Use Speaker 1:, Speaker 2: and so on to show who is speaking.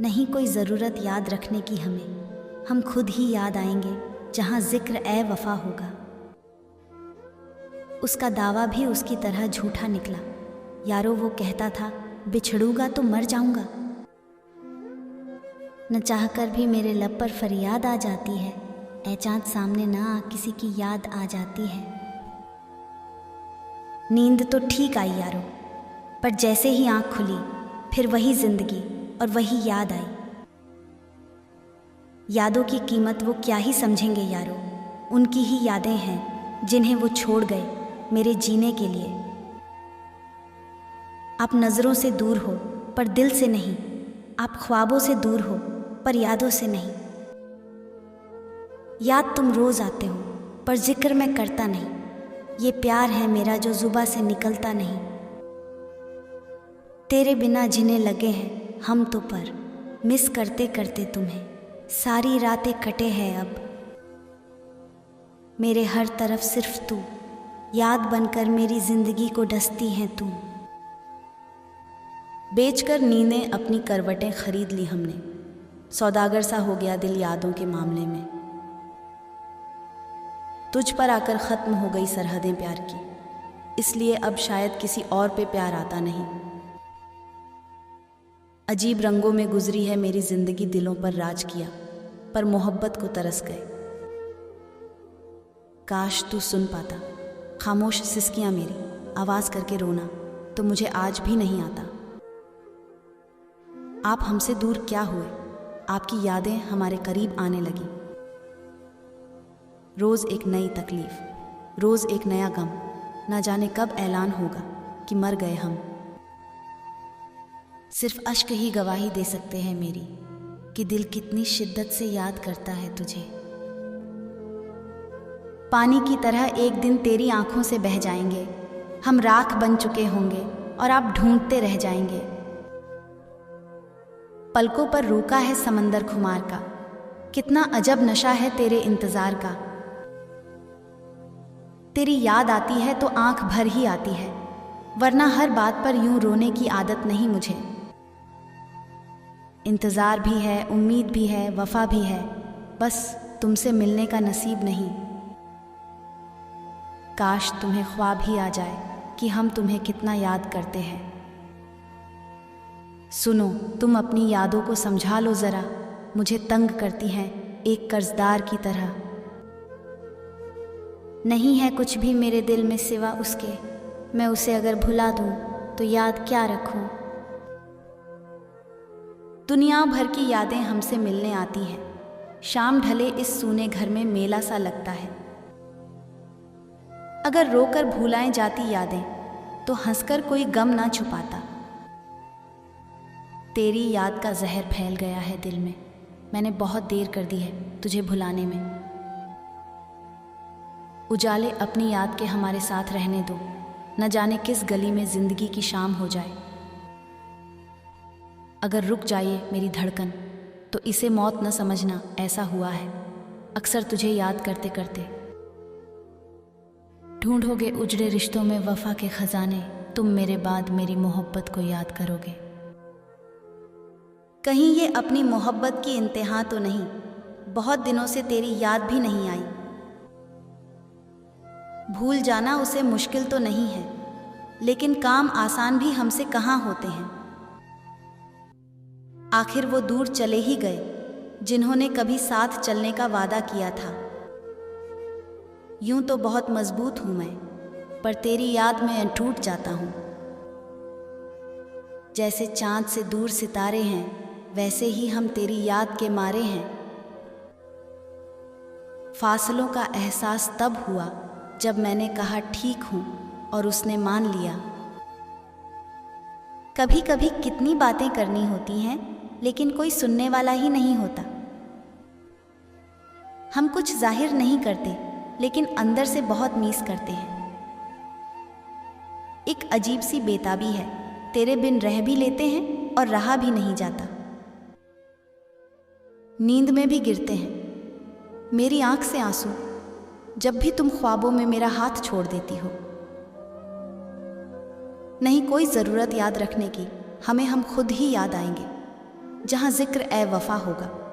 Speaker 1: नहीं कोई ज़रूरत याद रखने की हमें, हम खुद ही याद आएंगे जहाँ जिक्र ए वफा होगा। उसका दावा भी उसकी तरह झूठा निकला। यारो वो कहता था बिछड़ूंगा तो मर जाऊंगा। न चाहकर भी मेरे लब पर फरियाद आ जाती है, ए चाँद सामने ना आ किसी की याद आ जाती है। नींद तो ठीक आई यारो, पर जैसे ही आँख खुली फिर वही जिंदगी और वही याद आई। यादों की कीमत वो क्या ही समझेंगे यारो, उनकी ही यादें हैं जिन्हें वो छोड़ गए मेरे जीने के लिए। आप नज़रों से दूर हो पर दिल से नहीं, आप ख्वाबों से दूर हो पर यादों से नहीं। याद तुम रोज़ आते हो पर जिक्र मैं करता नहीं, ये प्यार है मेरा जो जुबां से निकलता नहीं। तेरे बिना जिन्हें लगे हैं हम तो पर, मिस करते करते तुम्हें सारी रातें कटे हैं अब। मेरे हर तरफ सिर्फ तू, याद बनकर मेरी जिंदगी को डसती है तू।
Speaker 2: बेचकर नींदें अपनी करवटें खरीद ली हमने, सौदागर सा हो गया दिल यादों के मामले में। तुझ पर आकर ख़त्म हो गई सरहदें प्यार की, इसलिए अब शायद किसी और पे प्यार आता नहीं। अजीब रंगों में गुजरी है मेरी ज़िंदगी, दिलों पर राज किया पर मोहब्बत को तरस गए। काश तू सुन पाता खामोश सिसकियाँ मेरी, आवाज़ करके रोना तो मुझे आज भी नहीं आता। आप हमसे दूर क्या हुए, आपकी यादें हमारे करीब आने लगी। रोज़ एक नई तकलीफ़, रोज़ एक नया गम, ना जाने कब ऐलान होगा कि मर गए हम। सिर्फ अश्क ही गवाही दे सकते हैं मेरी कि दिल कितनी शिद्दत से याद करता है तुझे।
Speaker 1: पानी की तरह एक दिन तेरी आंखों से बह जाएंगे, हम राख बन चुके होंगे और आप ढूंढते रह जाएंगे। पलकों पर रूका है समंदर खुमार का, कितना अजब नशा है तेरे इंतजार का। तेरी याद आती है तो आंख भर ही आती है, वरना हर बात पर यूं रोने की आदत नहीं मुझे। इंतज़ार भी है, उम्मीद भी है, वफा भी है, बस तुमसे मिलने का नसीब नहीं। काश तुम्हें ख्वाब ही आ जाए कि हम तुम्हें कितना याद करते हैं। सुनो तुम अपनी यादों को समझा लो ज़रा, मुझे तंग करती हैं एक कर्जदार की तरह। नहीं है कुछ भी मेरे दिल में सिवा उसके, मैं उसे अगर भुला दूं तो याद क्या रखूं। दुनिया भर की यादें हमसे मिलने आती हैं, शाम ढले इस सूने घर में मेला सा लगता है। अगर रोकर भुलाएं जाती यादें तो हंसकर कोई गम ना छुपाता। तेरी याद का जहर फैल गया है दिल में, मैंने बहुत देर कर दी है तुझे भुलाने में। उजाले अपनी याद के हमारे साथ रहने दो, न जाने किस गली में जिंदगी की शाम हो जाए। अगर रुक जाए मेरी धड़कन तो इसे मौत न समझना, ऐसा हुआ है अक्सर तुझे याद करते करते। ढूंढोगे उजड़े रिश्तों में वफा के खजाने, तुम मेरे बाद मेरी मोहब्बत को याद करोगे। कहीं ये अपनी मोहब्बत की इंतहा तो नहीं, बहुत दिनों से तेरी याद भी नहीं आई। भूल जाना उसे मुश्किल तो नहीं है, लेकिन काम आसान भी हमसे कहाँ होते हैं। आखिर वो दूर चले ही गए जिन्होंने कभी साथ चलने का वादा किया था। यूं तो बहुत मजबूत हूं मैं, पर तेरी याद में टूट जाता हूं। जैसे चांद से दूर सितारे हैं, वैसे ही हम तेरी याद के मारे हैं। फासलों का एहसास तब हुआ जब मैंने कहा ठीक हूं और उसने मान लिया। कभी कभी कितनी बातें करनी होती हैं, लेकिन कोई सुनने वाला ही नहीं होता। हम कुछ जाहिर नहीं करते, लेकिन अंदर से बहुत मिस करते हैं। एक अजीब सी बेताबी है, तेरे बिन रह भी लेते हैं और रहा भी नहीं जाता। नींद में भी गिरते हैं मेरी आंख से आंसू, जब भी तुम ख्वाबों में मेरा हाथ छोड़ देती हो। नहीं कोई ज़रूरत याद रखने की, हमें हम खुद ही याद आएंगे। जहाँ जिक्र ए वफा होगा।